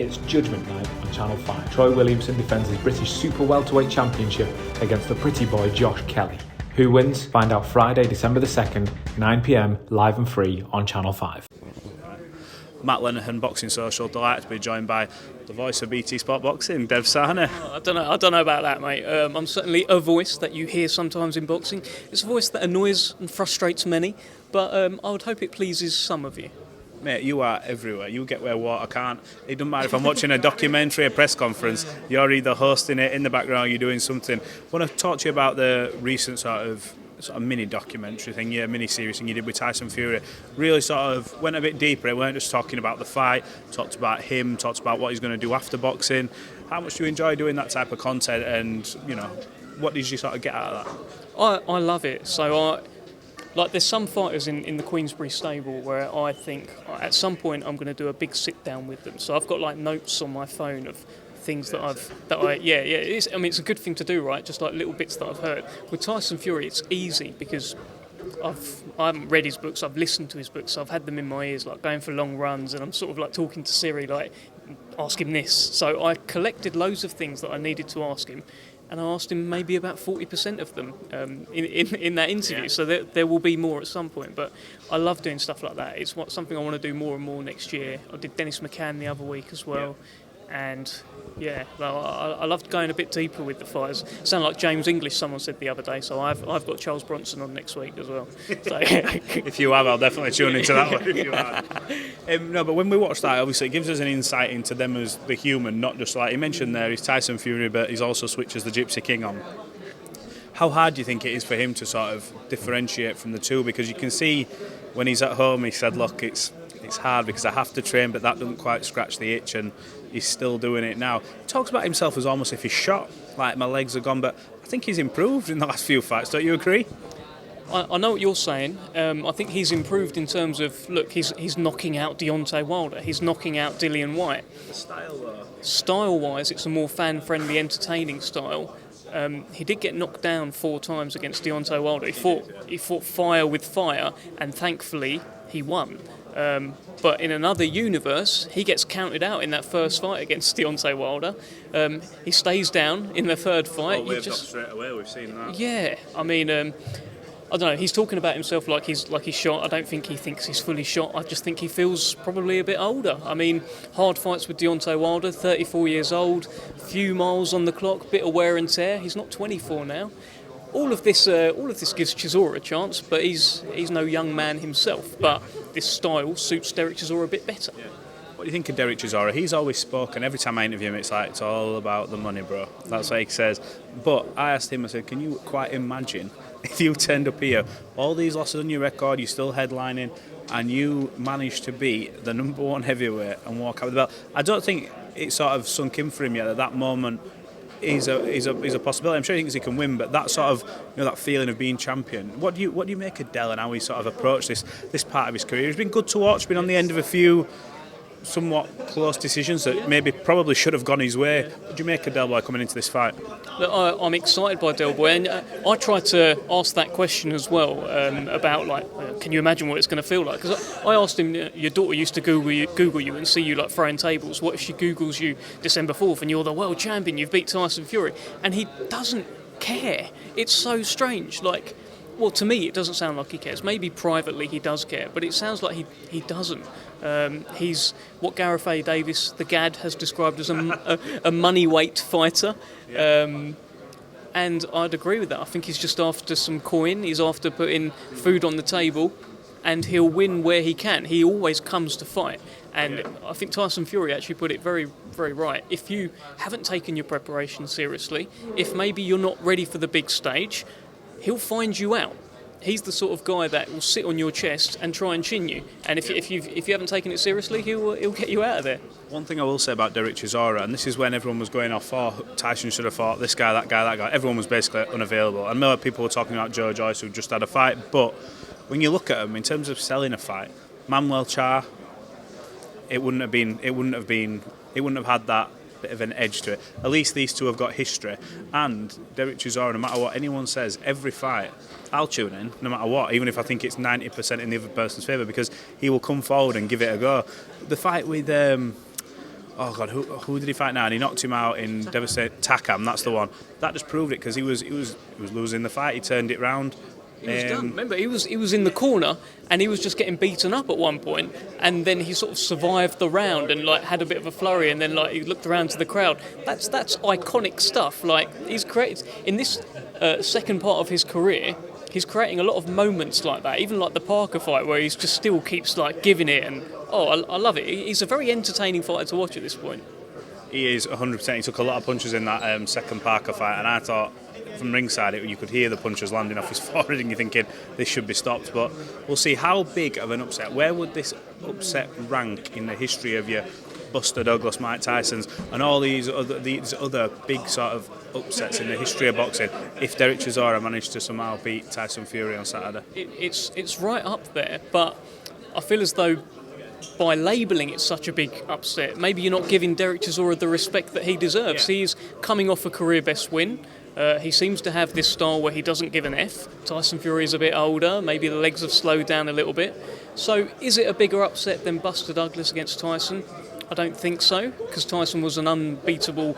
It's Judgment Night on Channel 5. Troy Williamson defends his British Super Welterweight Championship against the pretty boy Josh Kelly. Who wins? Find out Friday, December the 2nd, 9pm, live and free on Channel 5. Matt Lenihan, Boxing Social, delighted to be joined by the voice of BT Sport Boxing, Dev Shani. I don't know about that, mate. I'm certainly a voice that you hear sometimes in boxing. It's a voice that annoys and frustrates many, but I would hope it pleases some of you. Mate, you are everywhere. You get where water can't. It doesn't matter if I'm watching a documentary, a press conference, you're either hosting it, in the background, you're doing something. I want to talk to you about the recent sort of mini documentary thing, mini series thing you did with Tyson Fury. Really sort of went a bit deeper. It weren't just talking about the fight, talked about him, talked about what he's going to do after boxing. How much do you enjoy doing that type of content, and what did you sort of get out of that? I love it. So there's some fighters in the Queensbury stable where I think at some point I'm going to do a big sit down with them. So I've got like notes on my phone of things it's a good thing to do, right? Just like little bits that I've heard. With Tyson Fury, it's easy because I haven't read his books, I've listened to his books, so I've had them in my ears, like going for long runs, and I'm sort of like talking to Siri, like ask him this. So I collected loads of things that I needed to ask him, and I asked him maybe about 40% of them in that interview. Yeah. So there will be more at some point, but I love doing stuff like that. It's something I want to do more and more next year. I did Dennis McCann the other week as well. Yeah. And I loved going a bit deeper with the fighters. Sound like James English, someone said the other day. So I've got Charles Bronson on next week as well. So if you have, I'll definitely tune into that one. If you have. No, but when we watch that, obviously it gives us an insight into them as the human, not just like he mentioned there. He's Tyson Fury, but he's also switched as the Gypsy King on. How hard do you think it is for him to sort of differentiate from the two? Because you can see when he's at home, he said, "Look, it's hard because I have to train, but that doesn't quite scratch the itch," and he's still doing it now. He talks about himself as almost if he's shot, like my legs are gone, but I think he's improved in the last few fights. Don't you agree? I know what you're saying. I think he's improved in terms of, look, he's knocking out Deontay Wilder, he's knocking out Dillian Whyte. The style, though. Style-wise, it's a more fan-friendly, entertaining style. He did get knocked down 4 times against Deontay Wilder. He fought fire with fire, and thankfully he won. But in another universe, he gets counted out in that first fight against Deontay Wilder. He stays down in the third fight. Waved up straight away. We've seen that. Yeah, I mean, I don't know. He's talking about himself like he's shot. I don't think he thinks he's fully shot. I just think he feels probably a bit older. I mean, hard fights with Deontay Wilder, 34 years old, few miles on the clock, bit of wear and tear. He's not 24 now. All of this gives Chisora a chance, but he's no young man himself. But this style suits Derek Chisora a bit better. Yeah. What do you think of Derek Chisora? He's always spoken, every time I interview him, it's like, it's all about the money, bro. That's what he says. But I asked him, I said, can you quite imagine if you turned up here, all these losses on your record, you're still headlining, and you managed to beat the number 1 heavyweight and walk out with the belt? I don't think it sort of sunk in for him yet at that moment. Is a possibility. I'm sure he thinks he can win, but that sort of that feeling of being champion. What do you make of Del and how he sort of approached this part of his career? It's been good to watch. Been on the end of a few somewhat close decisions that maybe probably should have gone his way. What do you make of Del Boy coming into this fight? Look, I'm excited by Del Boy, and I tried to ask that question as well about can you imagine what it's going to feel like? Because I asked him, your daughter used to Google you and see you like throwing tables. What if she Googles you December 4th and you're the world champion? You've beat Tyson Fury, and he doesn't care. It's so strange. Well, to me, it doesn't sound like he cares. Maybe privately he does care, but it sounds like he doesn't. He's what Gareth A. Davis, the Gad, has described as a money-weight fighter. Yeah. And I'd agree with that. I think he's just after some coin. He's after putting food on the table, and he'll win where he can. He always comes to fight. And I think Tyson Fury actually put it very, very right. If you haven't taken your preparation seriously, if maybe you're not ready for the big stage, he'll find you out. He's the sort of guy that will sit on your chest and try and chin you. And if you haven't taken it seriously, he'll get you out of there. One thing I will say about Derek Chisora, and this is when everyone was going off, Tyson should have fought this guy, that guy, that guy. Everyone was basically unavailable. I know people were talking about JOYCE, who just had a fight, but when you look at him in terms of selling a fight, Manuel Char, it wouldn't have had that bit of an edge to it. At least these two have got history. And Derek Chisora, no matter what anyone says, every fight, I'll tune in, no matter what, even if I think it's 90% in the other person's favour, because he will come forward and give it a go. The fight with, oh God, who did he fight now? And he knocked him out in devastating Takam. That's the one. That just proved it because he was losing the fight. He turned it round. He was done. Remember, he was in the corner and he was just getting beaten up at one point, and then he sort of survived the round and like had a bit of a flurry, and then like he looked around to the crowd. That's iconic stuff. Like he's created in this second part of his career. He's creating a lot of moments like that, even like the Parker fight where he's just still keeps like giving it, and I love it. He's a very entertaining fighter to watch at this point. He is 100%. He took a lot of punches in that second Parker fight, and I thought from ringside you could hear the punches landing off his forehead, and you're thinking this should be stopped. But we'll see how big of an upset. Where would this upset rank in the history of your Buster Douglas, Mike Tyson's, and all these other big sort of upsets in the history of boxing if Derek Chisora managed to somehow beat Tyson Fury on Saturday? It's right up there, but I feel as though by labelling it such a big upset, maybe you're not giving Derek Chisora the respect that he deserves. Yeah. He's coming off a career best win. He seems to have this style where he doesn't give an F. Tyson Fury is a bit older, maybe the legs have slowed down a little bit. So is it a bigger upset than Buster Douglas against Tyson? I don't think so, because Tyson was an unbeatable,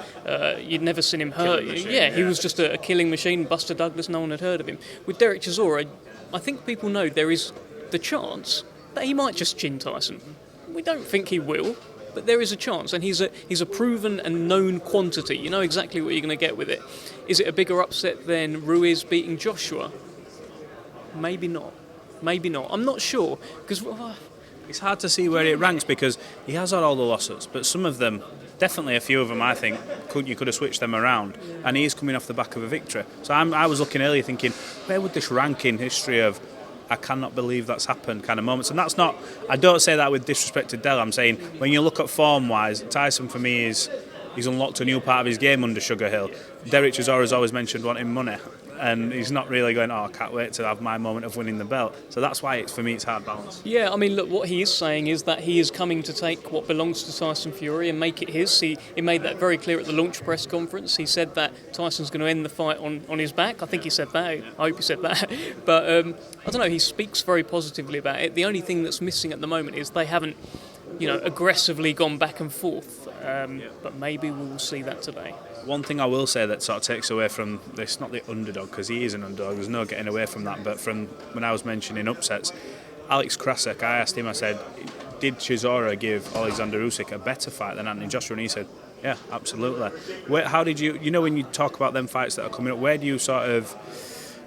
you'd never seen him hurt. He was just a killing machine. Buster Douglas, no one had heard of him. With Derek Chisora, I think people know there is the chance that he might just chin Tyson. We don't think he will, but there is a chance, and he's a proven and known quantity. You know exactly what you're going to get with it. Is it a bigger upset than Ruiz beating Joshua? Maybe not. I'm not sure, because it's hard to see where it ranks because he has had all the losses, but some of them, definitely a few of them, I think, you could have switched them around, and he is coming off the back of a victory. So I was looking earlier thinking, where would this rank in history of I cannot believe that's happened kind of moments? And that's not, I don't say that with disrespect to Del. I'm saying when you look at form-wise, Tyson for me he's unlocked a new part of his game under Sugar Hill. Derek Chisora's always mentioned wanting money, and he's not really going, I can't wait to have my moment of winning the belt. So that's why for me it's hard balance. Yeah, I mean, look, what he is saying is that he is coming to take what belongs to Tyson Fury and make it his. He made that very clear at the launch press conference. He said that Tyson's going to end the fight on his back. I think he said that. I hope he said that. But I don't know, he speaks very positively about it. The only thing that's missing at the moment is they haven't aggressively gone back and forth. But maybe we will see that today. One thing I will say that sort of takes away from this, not the underdog, because he is an underdog, there's no getting away from that, but from when I was mentioning upsets, Alex Krasek, I asked him, I said, did Chisora give Alexander Usyk a better fight than Anthony Joshua? And he said, yeah, absolutely. How did you when you talk about them fights that are coming up, where do you sort of,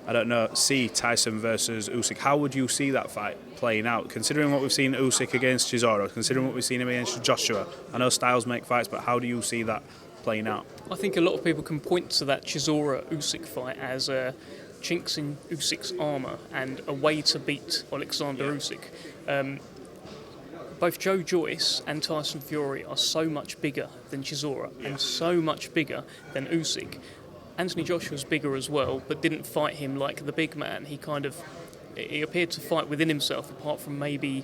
I don't know, see Tyson versus Usyk? How would you see that fight playing out? Considering what we've seen Usyk against Chisora, considering what we've seen him against Joshua, I know styles make fights, but how do you see that playing out? I think a lot of people can point to that Chisora-Usyk fight as chinks in Usyk's armour and a way to beat Alexander Usyk. Both Joe Joyce and Tyson Fury are so much bigger than Chisora and so much bigger than Usyk. Anthony Joshua's bigger as well, but didn't fight him like the big man. He appeared to fight within himself, apart from maybe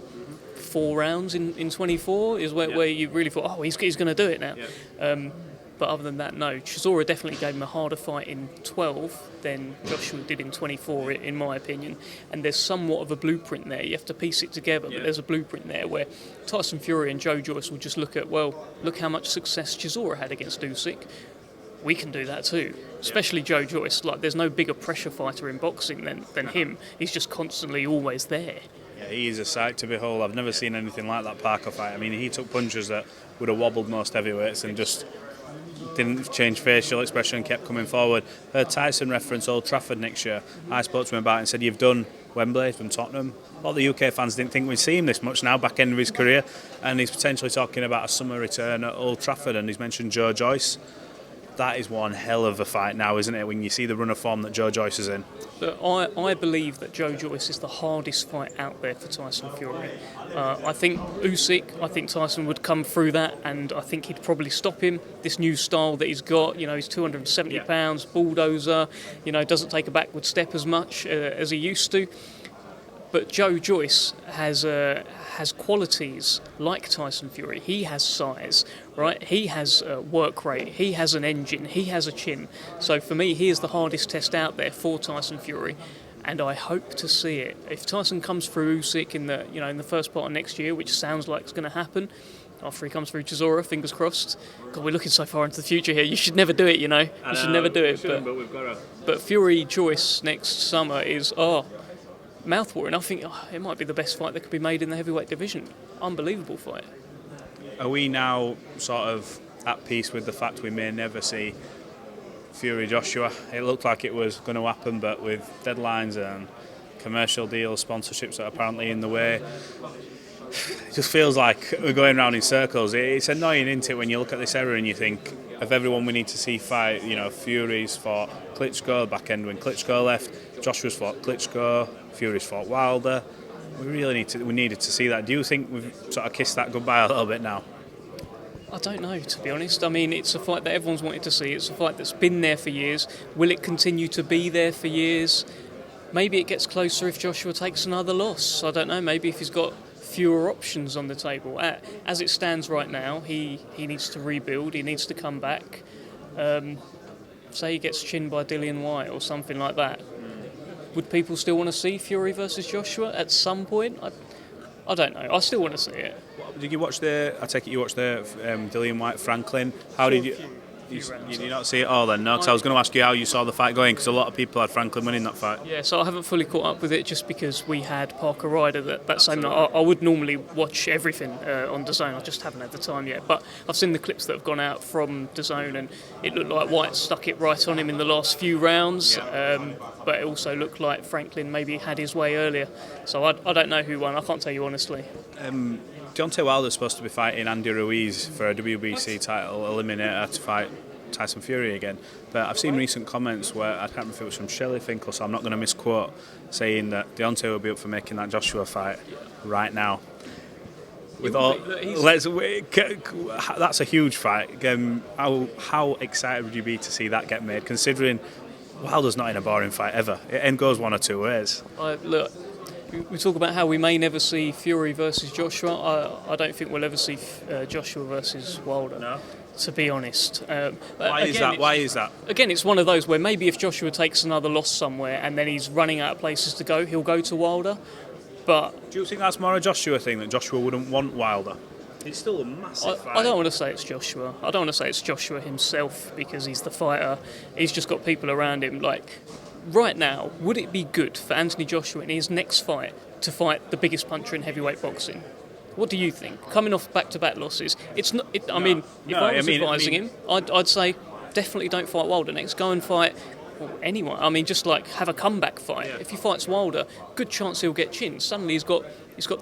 4 rounds in 24 is where you really thought, he's going to do it now. Yeah. But other than that, no. Chisora definitely gave him a harder fight in 12 than Joshua did in 24, in my opinion. And there's somewhat of a blueprint there. You have to piece it together, but there's a blueprint there where Tyson Fury and Joe Joyce will just look how much success Chisora had against Usyk. We can do that too, especially Joe Joyce. Like, there's no bigger pressure fighter in boxing than him. He's just constantly always there. Yeah, he is a sight to behold. I've never seen anything like that Parker fight. I mean, he took punches that would have wobbled most heavyweights and just didn't change facial expression and kept coming forward. Tyson referenced Old Trafford next year. I spoke to him about it and said, you've done Wembley, you've done Tottenham. A lot of the UK fans didn't think we'd see him this much now, back end of his career. And he's potentially talking about a summer return at Old Trafford, and he's mentioned Joe Joyce. That is one hell of a fight now, isn't it, when you see the run of form that Joe Joyce is in? But I believe that Joe Joyce is the hardest fight out there for Tyson Fury. I think Tyson would come through that, and I think he'd probably stop him. This new style that he's got, he's 270 pounds, bulldozer, doesn't take a backward step as much as he used to. But Joe Joyce has qualities like Tyson Fury. He has size, right? He has work rate. He has an engine. He has a chin. So for me, he is the hardest test out there for Tyson Fury, and I hope to see it. If Tyson comes through Usyk in the first part of next year, which sounds like it's going to happen, after he comes through Chisora, fingers crossed. God, we're looking so far into the future here. You should never do it, you know. You should never do it. But we've got to. But Fury JOYCE next summer is mouthwatering. I think it might be the best fight that could be made in the heavyweight division. Unbelievable fight. Are we now sort of at peace with the fact we may never see Fury Joshua? It looked like it was going to happen, but with deadlines and commercial deals, sponsorships that are apparently in the way, it just feels like we're going round in circles. It's annoying, isn't it, when you look at this era and you think of everyone we need to see fight. You know, Fury's fought Klitschko back end when Klitschko left. Joshua's fought Klitschko. Fury's fought Wilder. We needed to see that. Do you think we've sort of kissed that goodbye a little bit now? I don't know, to be honest. I mean, it's a fight that everyone's wanted to see. It's a fight that's been there for years. Will it continue to be there for years? Maybe it gets closer if Joshua takes another loss. I don't know. Maybe if he's got fewer options on the table. As it stands right now, he needs to rebuild. He needs to come back. Say he gets chinned by Dillian Whyte or something like that. Would people still want to see Fury versus Joshua at some point? I don't know. I still want to see it. Did you watch I take it you watched the Dillian Whyte Franklin? How did you? You did not see it all then? No, because I was going to ask you how you saw the fight going, because a lot of people had Franklin winning that fight. Yeah, so I haven't fully caught up with it just because we had Parker Ryder that same night. I would normally watch everything on DAZN. I just haven't had the time yet. But I've seen the clips that have gone out from DAZN, and it looked like White stuck it right on him in the last few rounds. Yeah. But it also looked like Franklin maybe had his way earlier. So I don't know who won. I can't tell you honestly. Deontay Wilder's supposed to be fighting Andy Ruiz for a WBC title eliminator to fight Tyson Fury again, but I've seen recent comments where, I can't remember if it was from Shelley Finkel, so I'm not going to misquote, saying that Deontay will be up for making that Joshua fight right now. That's a huge fight. How excited would you be to see that get made, considering Wilder's not in a boring fight ever? It goes one or two ways. Look, we talk about how we may never see Fury versus Joshua. I don't think we'll ever see Joshua versus Wilder. No. To be honest. Why is that? Again, it's one of those where maybe if Joshua takes another loss somewhere and then he's running out of places to go, he'll go to Wilder. But do you think that's more a Joshua thing, that Joshua wouldn't want Wilder? It's still a massive fight. I don't want to say it's Joshua. I don't want to say it's Joshua himself because he's the fighter. He's just got people around him. Like, right now, would it be good for Anthony Joshua in his next fight to fight the biggest puncher in heavyweight boxing? What do you think? Coming off back-to-back losses, it's not. If I was advising him, I'd say definitely don't fight Wilder next. Go and fight anyone. I mean, just like have a comeback fight. Yeah. If he fights Wilder, good chance he'll get chinned. Suddenly he's got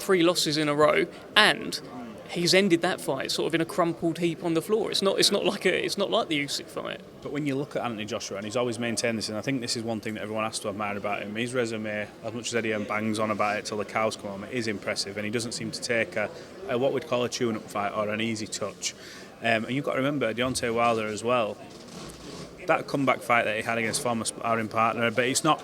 3 losses in a row, and he's ended that fight sort of in a crumpled heap on the floor. It's not like the Usyk fight. But when you look at Anthony Joshua, and he's always maintained this, and I think this is one thing that everyone has to admire about him, his resume, as much as Eddie M bangs on about it till the cows come home, it is impressive, and he doesn't seem to take a what we'd call a tune-up fight or an easy touch. And you've got to remember Deontay Wilder as well. That comeback fight that he had against former sparring partner, but it's not.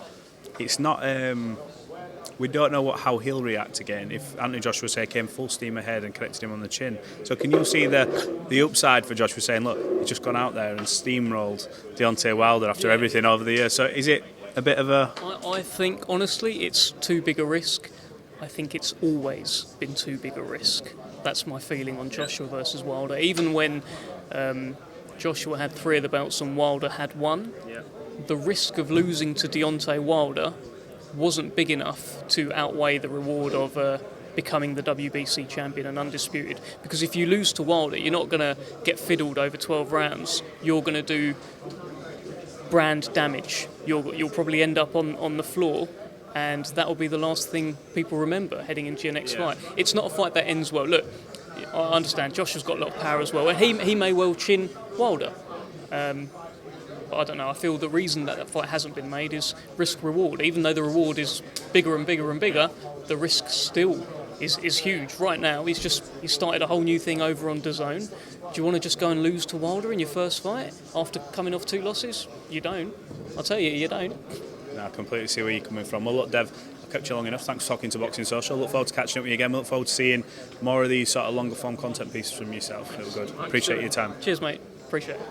We don't know how he'll react again if Anthony Joshua, say, came full steam ahead and connected him on the chin. So can you see the upside for Joshua saying, look, he's just gone out there and steamrolled Deontay Wilder after everything over the years? So is it a bit of a... I think, honestly, it's too big a risk. I think it's always been too big a risk. That's my feeling on Joshua versus Wilder. Even when Joshua had 3 of the belts and Wilder had 1, the risk of losing to Deontay Wilder wasn't big enough to outweigh the reward of becoming the WBC champion and undisputed. Because if you lose to Wilder, you're not going to get fiddled over 12 rounds. You're going to do brand damage. You'll probably end up on the floor, and that will be the last thing people remember heading into your next fight. It's not a fight that ends well. Look, I understand Joshua's got a lot of power as well, and he may well chin Wilder. But I don't know, I feel the reason that fight hasn't been made is risk-reward. Even though the reward is bigger and bigger and bigger, the risk still is huge. Right now, he's started a whole new thing over on DAZN. Do you want to just go and lose to Wilder in your first fight after coming off 2 losses? You don't. I'll tell you, you don't. No, I completely see where you're coming from. Well, look, Dev, I've kept you long enough. Thanks for talking to Boxing Social. Look forward to catching up with you again. Look forward to seeing more of these sort of longer-form content pieces from yourself. It was good. Appreciate your time. Cheers, mate. Appreciate it.